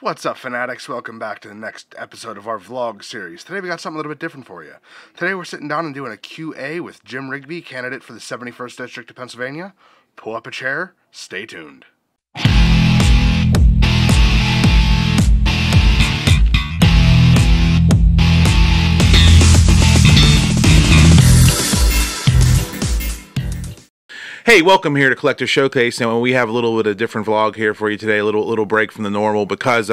What's up, fanatics? Welcome back to the next episode of our vlog series. Today we got something a little bit different for you. Today we're sitting down and doing a QA with Jim Rigby, candidate for the 71st District of Pennsylvania. Pull up a chair, stay tuned. Hey, welcome here to Collector Showcase, and we have a little bit of a different vlog here for you today, a little break from the normal, because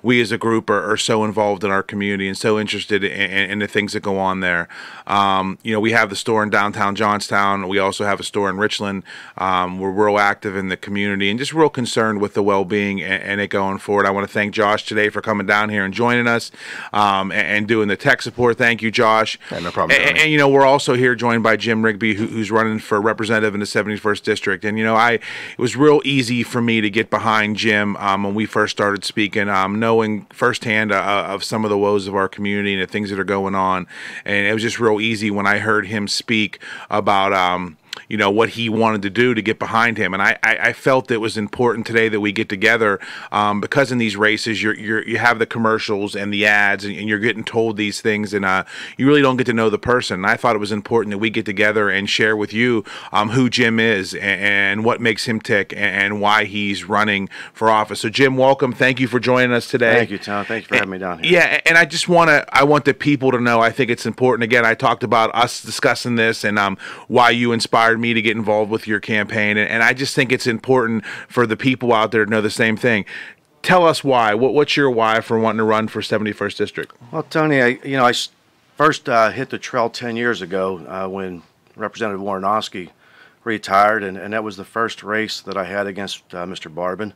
we as a group are so involved in our community and so interested in the things that go on there. We have the store in downtown Johnstown. We also have a store in Richland. We're real active in the community and just real concerned with the well-being and it going forward. I want to thank Josh today for coming down here and joining us and doing the tech support. Thank you, Josh. Yeah, no problem. And we're also here joined by Jim Rigby, who's running for representative in the 71st District. And it was real easy for me to get behind Jim when we first started speaking, knowing firsthand of some of the woes of our community and the things that are going on. And it was just real easy when I heard him speak about what he wanted to do to get behind him. And I felt it was important today that we get together because in these races you have the commercials and the ads and you're getting told these things and you really don't get to know the person. And I thought it was important that we get together and share with you who Jim is and what makes him tick and why he's running for office. So Jim, welcome. Thank you for joining us today. Thank you, Tom. Thank you for having me down here. Yeah, and I want the people to know, I think it's important. Again, I talked about us discussing this and why you inspired me to get involved with your campaign, and I just think it's important for the people out there to know the same thing. Tell us why. What's your why for wanting to run for 71st District? Well, Tony, I first hit the trail 10 years ago when Representative Warrenowski retired, and that was the first race that I had against Mr. Barbin.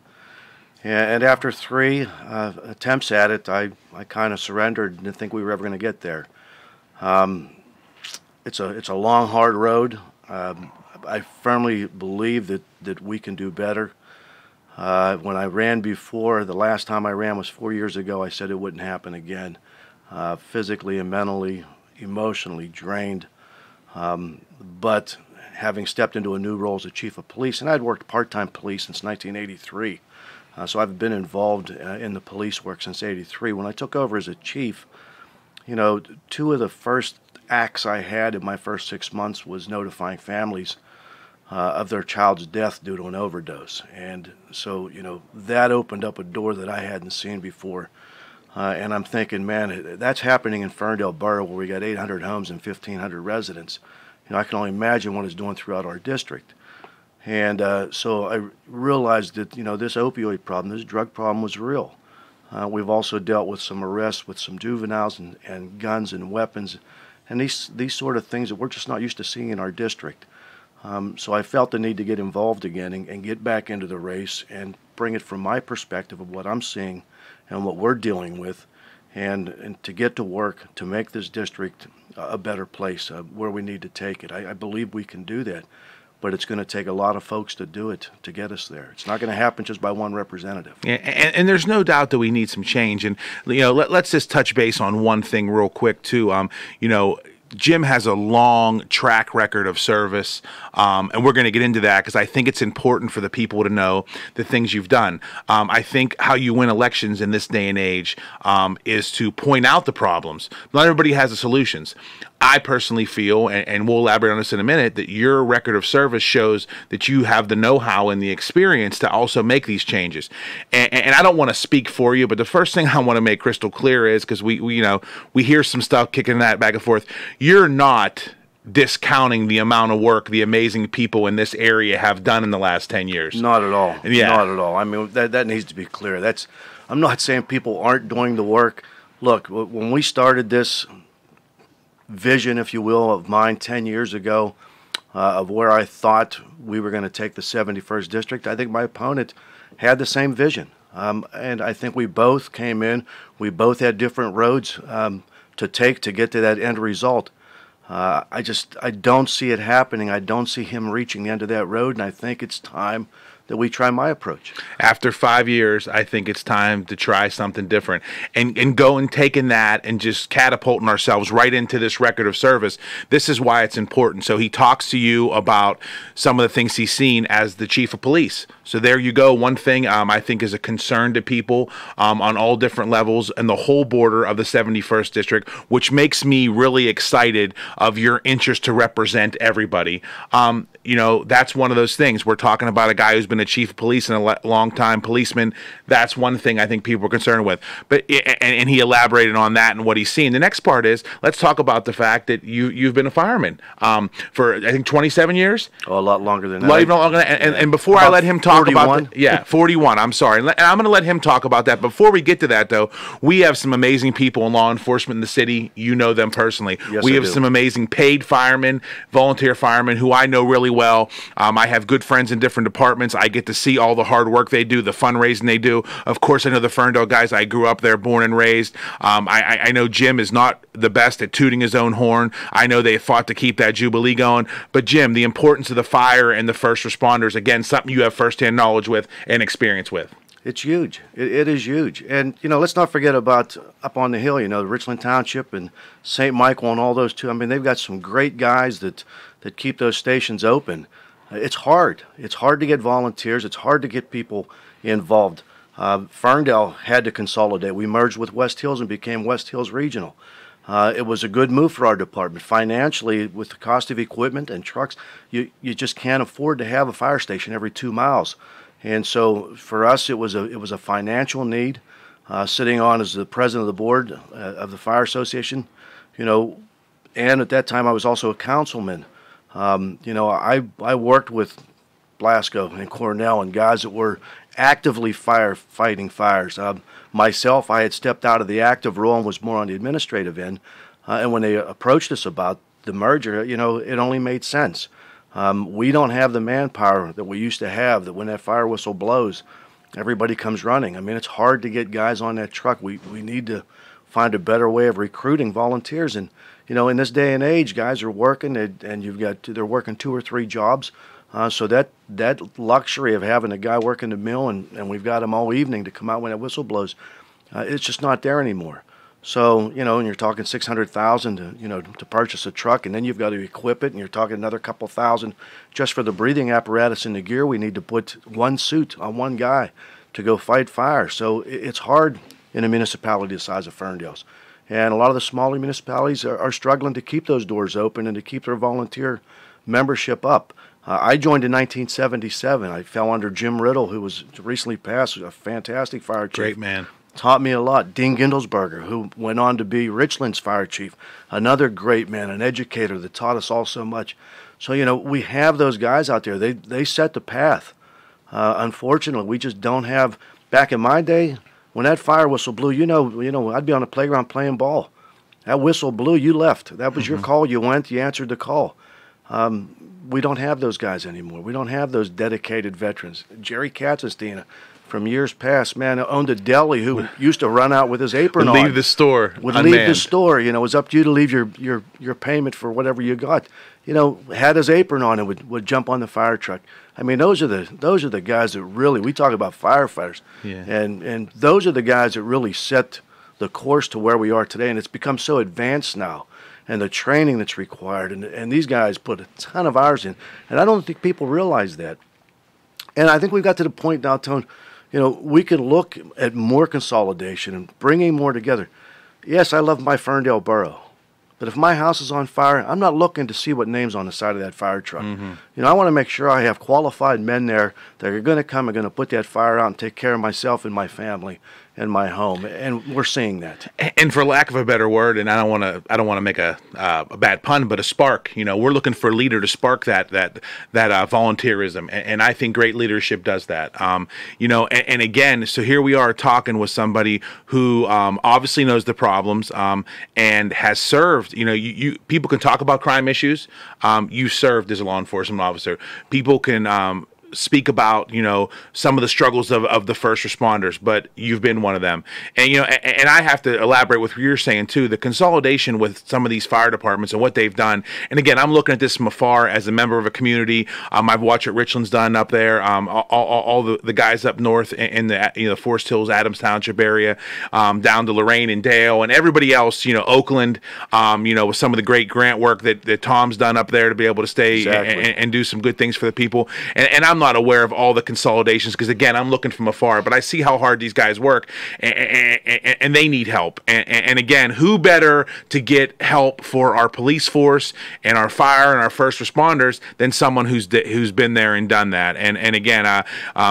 And after 3 attempts at it, I kind of surrendered and didn't think we were ever going to get there. It's a long, hard road. I firmly believe that we can do better. When I ran before, the last time I ran was 4 years ago, I said it wouldn't happen again. Physically and mentally, emotionally drained. But having stepped into a new role as a chief of police, and I'd worked part-time police since 1983, so I've been involved in the police work since '83. When I took over as a chief, 2 of the first acts I had in my first 6 months was notifying families of their child's death due to an overdose. And so, that opened up a door that I hadn't seen before. And I'm thinking, man, that's happening in Ferndale Borough where we got 800 homes and 1,500 residents. I can only imagine what it's doing throughout our district. And so I realized that, this opioid problem, this drug problem was real. We've also dealt with some arrests with some juveniles and guns and weapons and these sort of things that we're just not used to seeing in our district. So I felt the need to get involved again and get back into the race and bring it from my perspective of what I'm seeing and what we're dealing with and to get to work to make this district a better place where we need to take it. I believe we can do that, but it's going to take a lot of folks to do it, to get us there. It's not going to happen just by one representative. Yeah, and there's no doubt that we need some change. And, let's just touch base on one thing real quick, too. Jim has a long track record of service, and we're going to get into that because I think it's important for the people to know the things you've done. I think how you win elections in this day and age is to point out the problems. Not everybody has the solutions. I personally feel, and we'll elaborate on this in a minute, that your record of service shows that you have the know-how and the experience to also make these changes. And I don't want to speak for you, but the first thing I want to make crystal clear is, because we hear some stuff kicking that back and forth, you're not discounting the amount of work the amazing people in this area have done in the last 10 years. Not at all. Yeah. Not at all. I mean, that needs to be clear. I'm not saying people aren't doing the work. Look, when we started this vision, if you will, of mine 10 years ago of where I thought we were going to take the 71st District, I think my opponent had the same vision. And I think we both came in, we both had different roads to take to get to that end result. I don't see it happening. I don't see him reaching the end of that road, and I think it's time that we try my approach. After 5 years, I think it's time to try something different and go and taking that and just catapulting ourselves right into this record of service. This is why it's important. So he talks to you about some of the things he's seen as the chief of police. So there you go. One thing I think is a concern to people on all different levels and the whole border of the 71st District, which makes me really excited of your interest to represent everybody. You know, that's one of those things. We're talking about a guy who's been a chief of police and a long-time policeman. That's one thing I think people are concerned with. But and he elaborated on that and what he's seen. The next part is, let's talk about the fact that you've been a fireman for, I think, 27 years? Oh, a lot longer than that. A lot even longer. And before I let him talk 41? about 41, I'm sorry. And I'm going to let him talk about that. Before we get to that, though, we have some amazing people in law enforcement in the city. You know them personally. Yes, we I have do. some amazing paid firemen, volunteer firemen who I know really well. I have good friends in different departments. I get to see all the hard work they do, the fundraising they do. Of course, I know the Ferndale guys. I grew up there, born and raised. I know Jim is not the best at tooting his own horn. I know they fought to keep that Jubilee going. But Jim, the importance of the fire and the first responders, again, something you have firsthand knowledge with and experience with. It's huge. It is huge. And, you know, let's not forget about up on the hill, you know, Richland Township and St. Michael and all those two. I mean, they've got some great guys that keep those stations open. It's hard. It's hard to get volunteers. It's hard to get people involved. Ferndale had to consolidate. We merged with West Hills and became West Hills Regional. It was a good move for our department. Financially, with the cost of equipment and trucks, you just can't afford to have a fire station every 2 miles. And so for us, it was a financial need. Sitting on as the president of the board of the Fire Association, you know, and at that time I was also a councilman. You know, I worked with Blasco and Cornell and guys that were actively fighting fires. Myself, I had stepped out of the active role and was more on the administrative end. And when they approached us about the merger, you know, it only made sense. We don't have the manpower that we used to have, that when that fire whistle blows, everybody comes running. I mean, it's hard to get guys on that truck. We need to find a better way of recruiting volunteers. And, you know, in this day and age, guys are working and they're working 2 or 3 jobs. So that luxury of having a guy working the mill and we've got him all evening to come out when that whistle blows, it's just not there anymore. So, you know, and you're talking $600,000 to purchase a truck, and then you've got to equip it, and you're talking another couple thousand just for the breathing apparatus and the gear. We need to put one suit on one guy to go fight fire. So it's hard in a municipality the size of Ferndale's. And a lot of the smaller municipalities are struggling to keep those doors open and to keep their volunteer membership up. I joined in 1977. I fell under Jim Riddle, who was recently passed, a fantastic fire chief. Great man. Taught me a lot. Dean Gindelsberger, who went on to be Richland's fire chief, another great man, an educator that taught us all so much. So, you know, we have those guys out there. They set the path. Unfortunately, we just don't have. Back in my day, when that fire whistle blew, you know, I'd be on the playground playing ball. That whistle blew, you left. That was your call. You went, you answered the call. We don't have those guys anymore. We don't have those dedicated veterans. Jerry Katzenstein, from years past, man, owned a deli who used to run out with his apron on. Leave the store. Would leave the store. You know, it was up to you to leave your payment for whatever you got. You know, had his apron on and would jump on the fire truck. I mean, those are the guys that really, we talk about firefighters. Yeah. And those are the guys that really set the course to where we are today. And it's become so advanced now. And the training that's required. And these guys put a ton of hours in. And I don't think people realize that. And I think we've got to the point now, Tone, you know, we can look at more consolidation and bringing more together. Yes, I love my Ferndale borough. But if my house is on fire, I'm not looking to see what name's on the side of that fire truck. Mm-hmm. You know, I want to make sure I have qualified men there that are going to come and going to put that fire out and take care of myself and my family and my home, and we're seeing that. And for lack of a better word, and I don't want to make a bad pun, but a spark. You know, we're looking for a leader to spark that volunteerism, and I think great leadership does that. You know, and again, so here we are talking with somebody who obviously knows the problems and has served. You know, you people can talk about crime issues. You served as a law enforcement officer. People can speak about, some of the struggles of the first responders, but you've been one of them. And, and I have to elaborate with what you're saying too, the consolidation with some of these fire departments and what they've done. And again, I'm looking at this from afar as a member of a community. I've watched what Richland's done up there. All the guys up north in the Forest Hills, Adams Township area, down to Lorraine and Dale and everybody else, Oakland, with some of the great grant work that Tom's done up there to be able to stay and do some good things for the people. And I'm not aware of all the consolidations because, again, I'm looking from afar, but I see how hard these guys work, and they need help. And again, who better to get help for our police force and our fire and our first responders than someone who's been there and done that. And again,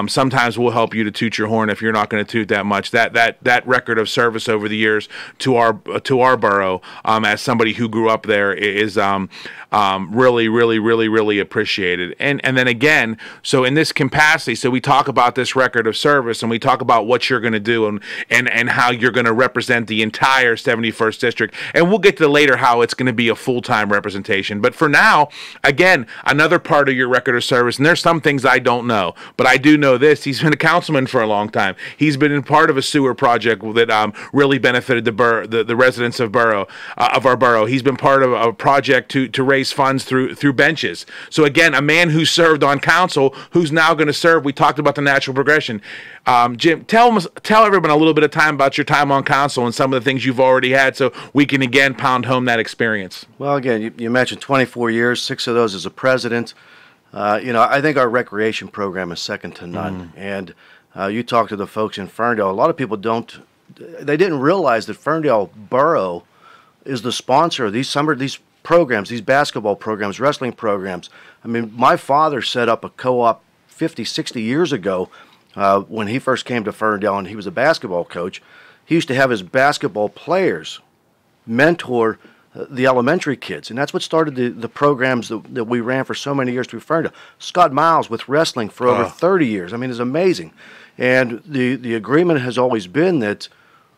sometimes we'll help you to toot your horn if you're not going to toot that much. That record of service over the years to our borough, as somebody who grew up there, is really, really, really, really appreciated. And then again, so in this capacity, so we talk about this record of service and we talk about what you're going to do and how you're going to represent the entire 71st District. And we'll get to later how it's going to be a full-time representation. But for now, again, another part of your record of service, and there's some things I don't know, but I do know this. He's been a councilman for a long time. He's been in part of a sewer project that really benefited the residents of our borough. He's been part of a project to raise funds through benches. So again, a man who served on council, who's now going to serve. We talked about the natural progression. Jim, tell everyone a little bit of time about your time on council and some of the things you've already had, so we can again pound home that experience. Well, again, you mentioned 24 years, 6 of those as a president. I think our recreation program is second to none. And you talk to the folks in Ferndale. A lot of people they didn't realize that Ferndale Borough is the sponsor of these programs, these basketball programs, wrestling programs. I mean, my father set up a co-op 50, 60 years ago when he first came to Ferndale, and he was a basketball coach. He used to have his basketball players mentor the elementary kids, and that's what started the programs that we ran for so many years through Ferndale. Scott Miles with wrestling for over 30 years. I mean, it's amazing. And the agreement has always been that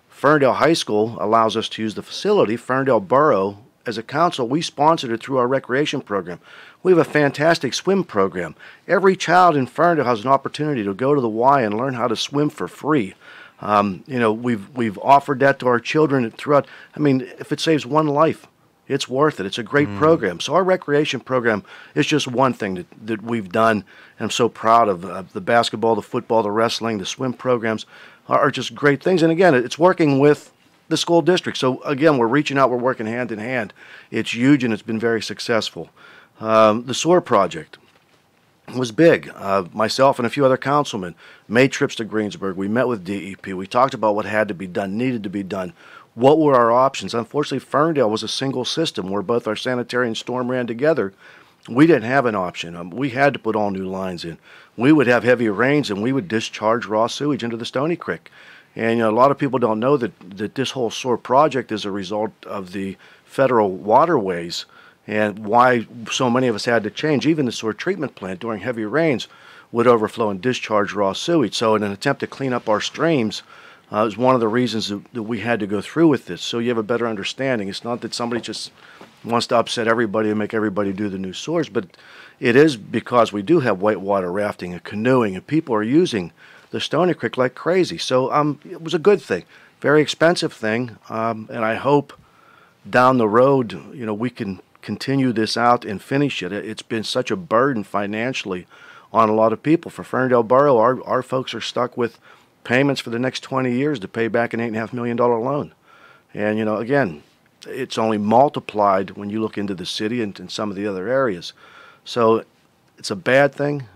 Ferndale High School allows us to use the facility. Ferndale Borough, as a council, we sponsored it through our recreation program. We have a fantastic swim program. Every child in Ferndale has an opportunity to go to the Y and learn how to swim for free. We've offered that to our children throughout. I mean, if it saves one life, it's worth it. It's a great program. So our recreation program is just one thing that we've done, and I'm so proud of the basketball, the football, the wrestling, the swim programs are just great things. And again, it's working with the school district. So again, we're reaching out, we're working hand in hand. It's huge, and it's been very successful. The SOAR project was big. Myself and a few other councilmen made trips to Greensburg. We met with DEP. We talked about what had to be done, needed to be done. What were our options? Unfortunately, Ferndale was a single system where both our sanitary and storm ran together. We didn't have an option. We had to put all new lines in. We would have heavy rains, and we would discharge raw sewage into the Stony Creek. And a lot of people don't know that this whole SOAR project is a result of the federal waterways and why so many of us had to change. Even the SOAR treatment plant during heavy rains would overflow and discharge raw sewage. So in an attempt to clean up our streams is one of the reasons that we had to go through with this. So you have a better understanding. It's not that somebody just wants to upset everybody and make everybody do the new SOARs, but it is because we do have whitewater rafting and canoeing, and people are using the Stony Creek like crazy. So it was a good thing, very expensive thing, and I hope down the road, we can continue this out and finish it. It's been such a burden financially on a lot of people. For Ferndale Borough, our folks are stuck with payments for the next 20 years to pay back an $8.5 million loan. And, again, it's only multiplied when you look into the city and some of the other areas. So it's a bad thing,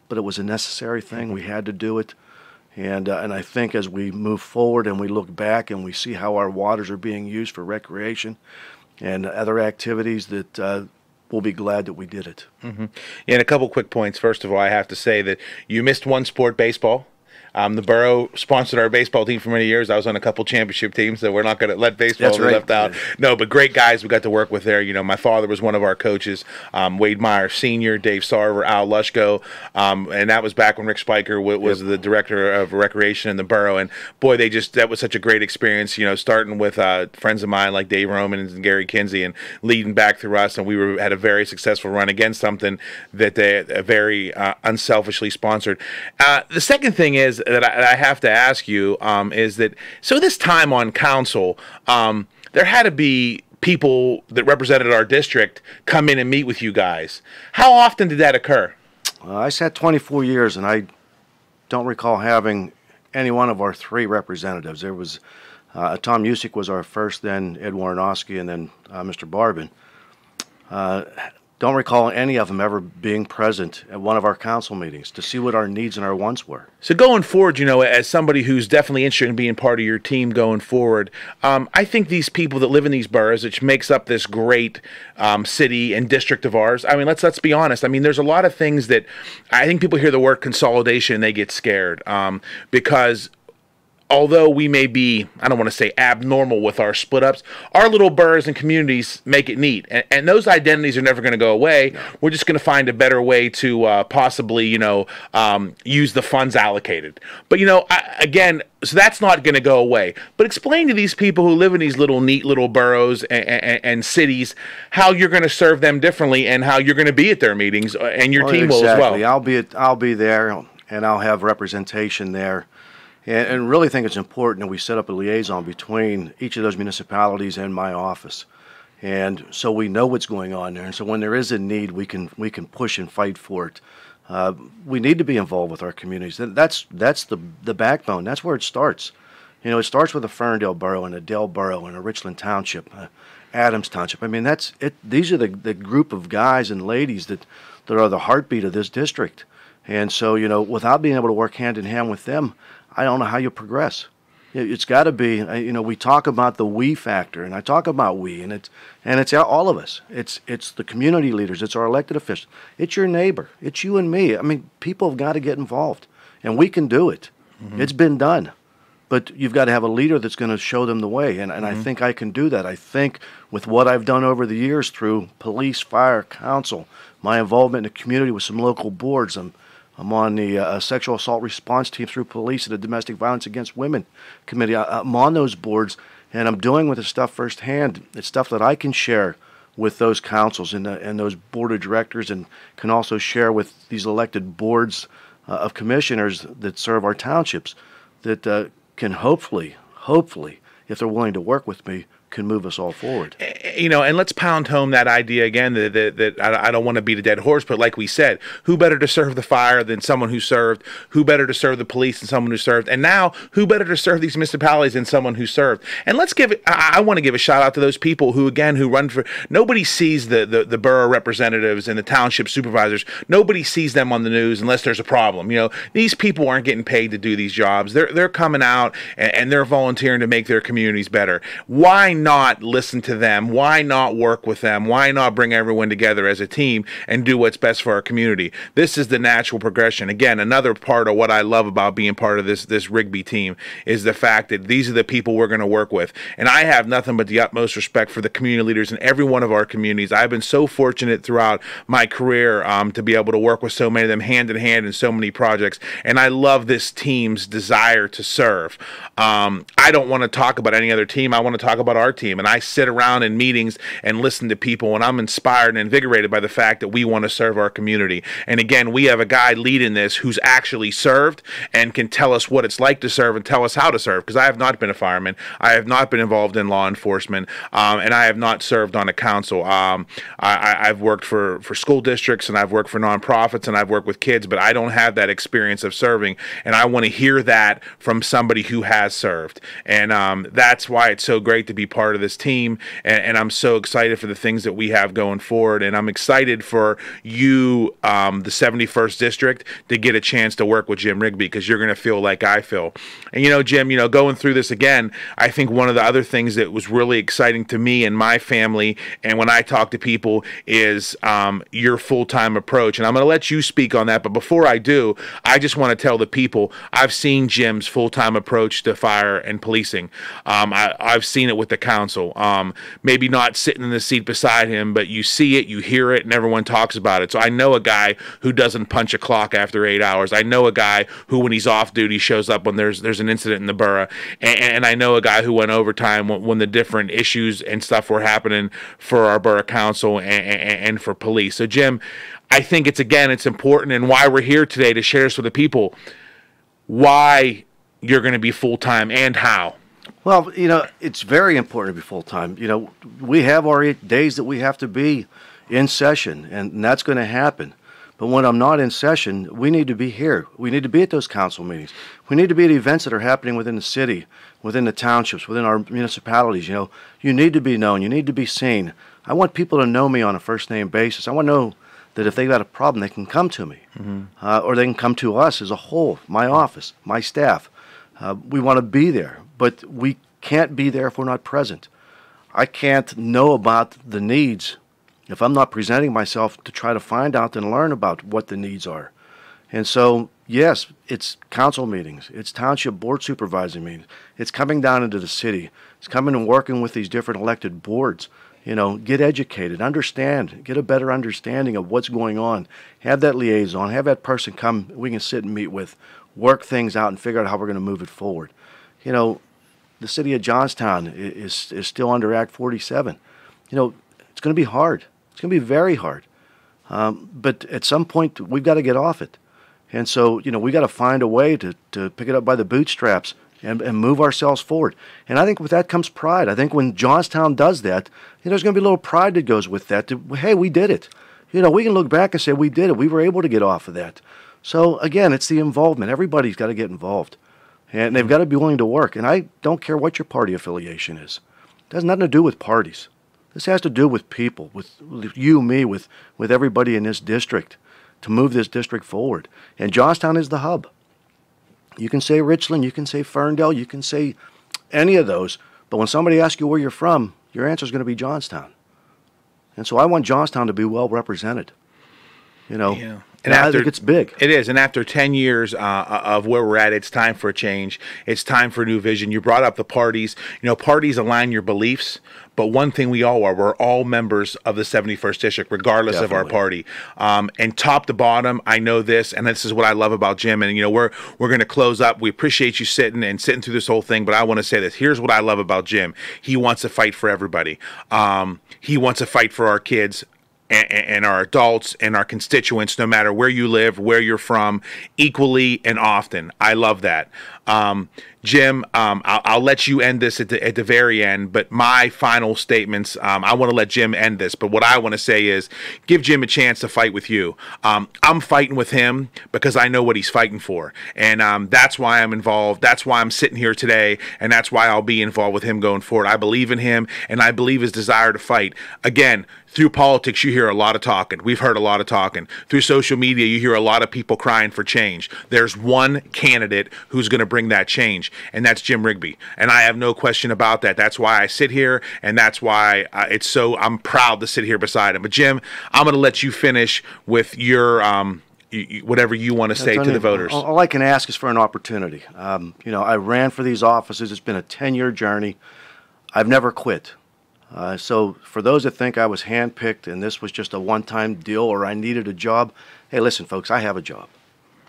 but it was a necessary thing. We had to do it. And I think as we move forward and we look back and we see how our waters are being used for recreation and other activities, that we'll be glad that we did it. And a couple quick points. First of all, I have to say that you missed one sport, baseball. The borough sponsored our baseball team for many years. I was on a couple championship teams, so we're not going to let baseball be left out. No, but great guys we got to work with there. My father was one of our coaches, Wade Meyer Sr., Dave Sarver, Al Lushko, and that was back when Rick Spiker was the director of recreation in the borough. And boy, that was such a great experience. Starting with friends of mine like Dave Roman and Gary Kinsey, and leading back through us, and we had a very successful run against something that they very unselfishly sponsored. The second thing is that I have to ask you is that, so this time on council, there had to be people that represented our district come in and meet with you guys. How often did that occur? I sat 24 years, and I don't recall having any one of our 3 representatives. There was Tom Usick was our first, then Ed Warnowski, and then Mr. Barbin. Don't recall any of them ever being present at one of our council meetings to see what our needs and our wants were. So going forward, as somebody who's definitely interested in being part of your team going forward, I think these people that live in these boroughs, which makes up this great city and district of ours, I mean, let's be honest. I mean, there's a lot of things that I think people hear the word consolidation and they get scared because although we may be, I don't want to say abnormal with our split ups, our little boroughs and communities make it neat. And those identities are never going to go away. No. We're just going to find a better way to possibly, use the funds allocated. But, again, so that's not going to go away. But explain to these people who live in these little neat little boroughs and cities how you're going to serve them differently and how you're going to be at their meetings, and your team will as well. I'll be there, and I'll have representation there. And really think it's important that we set up a liaison between each of those municipalities and my office, and so we know what's going on there. And so when there is a need, we can push and fight for it. We need to be involved with our communities. That's the backbone. That's where it starts. It starts with a Ferndale borough and a Dale borough and a Richland Township, Adams Township. I mean, that's it. These are the group of guys and ladies that are the heartbeat of this district. And so without being able to work hand in hand with them, I don't know how you progress. It's got to be, we talk about the we factor, and I talk about we, and it's all of us. It's the community leaders, it's our elected officials, it's your neighbor, it's you and me. I mean, people have got to get involved, and we can do it. Mm-hmm. It's been done, but you've got to have a leader that's going to show them the way, and I think I can do that. I think with what I've done over the years through police, fire, council, my involvement in the community with some local boards, I'm on the sexual assault response team through police and the domestic violence against women committee. I'm on those boards, and I'm dealing with the stuff firsthand. It's stuff that I can share with those councils and those board of directors, and can also share with these elected boards of commissioners that serve our townships that can hopefully, if they're willing to work with me, can move us all forward. And let's pound home that idea again that I don't want to beat a dead horse, but like we said, who better to serve the fire than someone who served? Who better to serve the police than someone who served? And now, who better to serve these municipalities than someone who served? And I want to give a shout out to those people who run for, nobody sees the borough representatives and the township supervisors. Nobody sees them on the news unless there's a problem. These people aren't getting paid to do these jobs. They're coming out and they're volunteering to make their communities better. Why not listen to them? Why not work with them? Why not bring everyone together as a team and do what's best for our community? This is the natural progression. Again, another part of what I love about being part of this Rigby team is the fact that these are the people we're going to work with. And I have nothing but the utmost respect for the community leaders in every one of our communities. I've been so fortunate throughout my career to be able to work with so many of them hand in hand in so many projects. And I love this team's desire to serve. I don't want to talk about any other team. I want to talk about our team. And I sit around in meetings and listen to people, and I'm inspired and invigorated by the fact that we want to serve our community. And again, we have a guy leading this who's actually served and can tell us what it's like to serve and tell us how to serve, because I have not been a fireman. I have not been involved in law enforcement, and I have not served on a council. I've worked for school districts, and I've worked for nonprofits, and I've worked with kids, but I don't have that experience of serving, and I want to hear that from somebody who has served. And that's why it's so great to be part of this team, and and I'm so excited for the things that we have going forward. And I'm excited for you, the 71st District, to get a chance to work with Jim Rigby, because you're going to feel like I feel. And, Jim, going through this again, I think one of the other things that was really exciting to me and my family, and when I talk to people, is your full-time approach. And I'm going to let you speak on that. But before I do, I just want to tell the people, I've seen Jim's full-time approach to fire and policing. I've seen it with the council. Maybe not sitting in the seat beside him, but you see it, you hear it, and everyone talks about it. So I know a guy who doesn't punch a clock after 8 hours. I know a guy who, when he's off duty, shows up when there's an incident in the borough. And I know a guy who went overtime when the different issues and stuff were happening for our borough council and for police. So, Jim, I think it's important, and why we're here today to share this with the people, why you're going to be full-time and how. Well, it's very important to be full-time. We have our days that we have to be in session, and that's going to happen. But when I'm not in session, we need to be here. We need to be at those council meetings. We need to be at events that are happening within the city, within the townships, within our municipalities. You need to be known. You need to be seen. I want people to know me on a first-name basis. I want to know that if they've got a problem, they can come to me, or they can come to us as a whole, my office, my staff. We want to be there, but we can't be there if we're not present. I can't know about the needs if I'm not presenting myself to try to find out and learn about what the needs are. And so, yes, it's council meetings, it's township board supervising meetings, it's coming down into the city, it's coming and working with these different elected boards. Get educated, understand, get a better understanding of what's going on. Have that liaison, have that person come we can sit and meet with, work things out and figure out how we're going to move it forward. The city of Johnstown is still under Act 47. It's going to be hard. It's going to be very hard. But at some point, we've got to get off it. And so, we got to find a way to pick it up by the bootstraps and move ourselves forward. And I think with that comes pride. I think when Johnstown does that, there's going to be a little pride that goes with that. Hey, we did it. We can look back and say we did it. We were able to get off of that. So, again, it's the involvement. Everybody's got to get involved. And they've got to be willing to work. And I don't care what your party affiliation is. It has nothing to do with parties. This has to do with people, with you, me, with everybody in this district to move this district forward. And Johnstown is the hub. You can say Richland, you can say Ferndale, you can say any of those. But when somebody asks you where you're from, your answer is going to be Johnstown. And so I want Johnstown to be well represented. Yeah. And I think it's big. It is. And after 10 years of where we're at, it's time for a change. It's time for a new vision. You brought up the parties. Parties align your beliefs. But one thing we all are, we're all members of the 71st District, regardless of our party. And top to bottom, I know this, and this is what I love about Jim. And, we're going to close up. We appreciate you sitting through this whole thing. But I want to say this. Here's what I love about Jim. He wants to fight for everybody. He wants to fight for our kids and our adults and our constituents, no matter where you live, where you're from, equally and often. I love that. Jim, I'll let you end this at the very end, but my final statements, I want to let Jim end this, but what I want to say is give Jim a chance to fight with you. I'm fighting with him because I know what he's fighting for, and that's why I'm involved. That's why I'm sitting here today, and that's why I'll be involved with him going forward. I believe in him, and I believe his desire to fight. Again, through politics, you hear a lot of talking. We've heard a lot of talking. Through social media, you hear a lot of people crying for change. There's one candidate who's going to bring that change, and that's Jim Rigby. And I have no question about that. That's why I sit here, and that's why I'm proud to sit here beside him. But Jim, I'm going to let you finish with your whatever you want to say to the voters. All I can ask is for an opportunity. I ran for these offices. It's been a 10-year journey. I've never quit. So for those that think I was handpicked and this was just a one-time deal or I needed a job, hey, listen, folks, I have a job.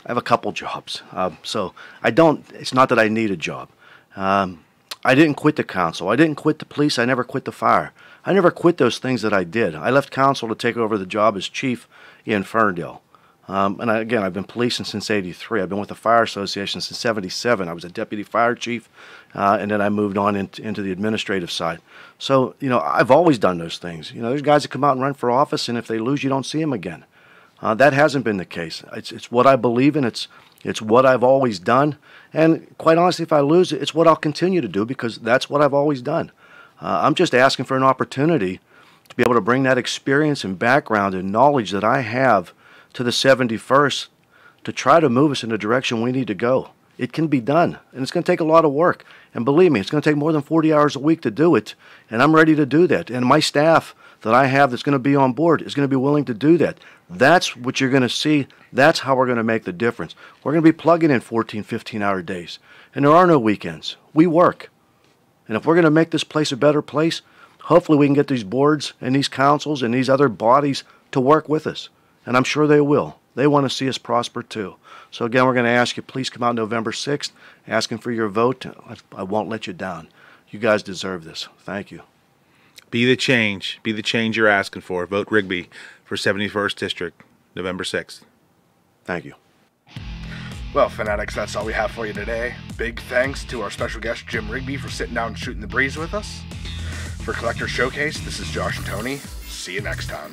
I have a couple jobs. So it's not that I need a job. I didn't quit the council. I didn't quit the police. I never quit the fire. I never quit those things that I did. I left council to take over the job as chief in Ferndale. Again, I've been policing since '83. I've been with the Fire Association since '77. I was a deputy fire chief, and then I moved on into the administrative side. So, I've always done those things. There's guys that come out and run for office, and if they lose, you don't see them again. That hasn't been the case. It's what I believe in. It's what I've always done. And quite honestly, if I lose, it's what I'll continue to do because that's what I've always done. I'm just asking for an opportunity to be able to bring that experience and background and knowledge that I have to the 71st to try to move us in the direction we need to go. It can be done, and it's going to take a lot of work. And believe me, it's going to take more than 40 hours a week to do it, and I'm ready to do that. And my staff that I have that's going to be on board is going to be willing to do that. That's what you're going to see. That's how we're going to make the difference. We're going to be plugging in 14, 15-hour days, and there are no weekends. We work. And if we're going to make this place a better place, hopefully we can get these boards and these councils and these other bodies to work with us. And I'm sure they will. They want to see us prosper too. So again, we're going to ask you, please come out November 6th, asking for your vote. I won't let you down. You guys deserve this. Thank you. Be the change. Be the change you're asking for. Vote Rigby for 71st District, November 6th. Thank you. Well, fanatics, that's all we have for you today. Big thanks to our special guest, Jim Rigby, for sitting down and shooting the breeze with us. For Collector Showcase, this is Josh and Tony. See you next time.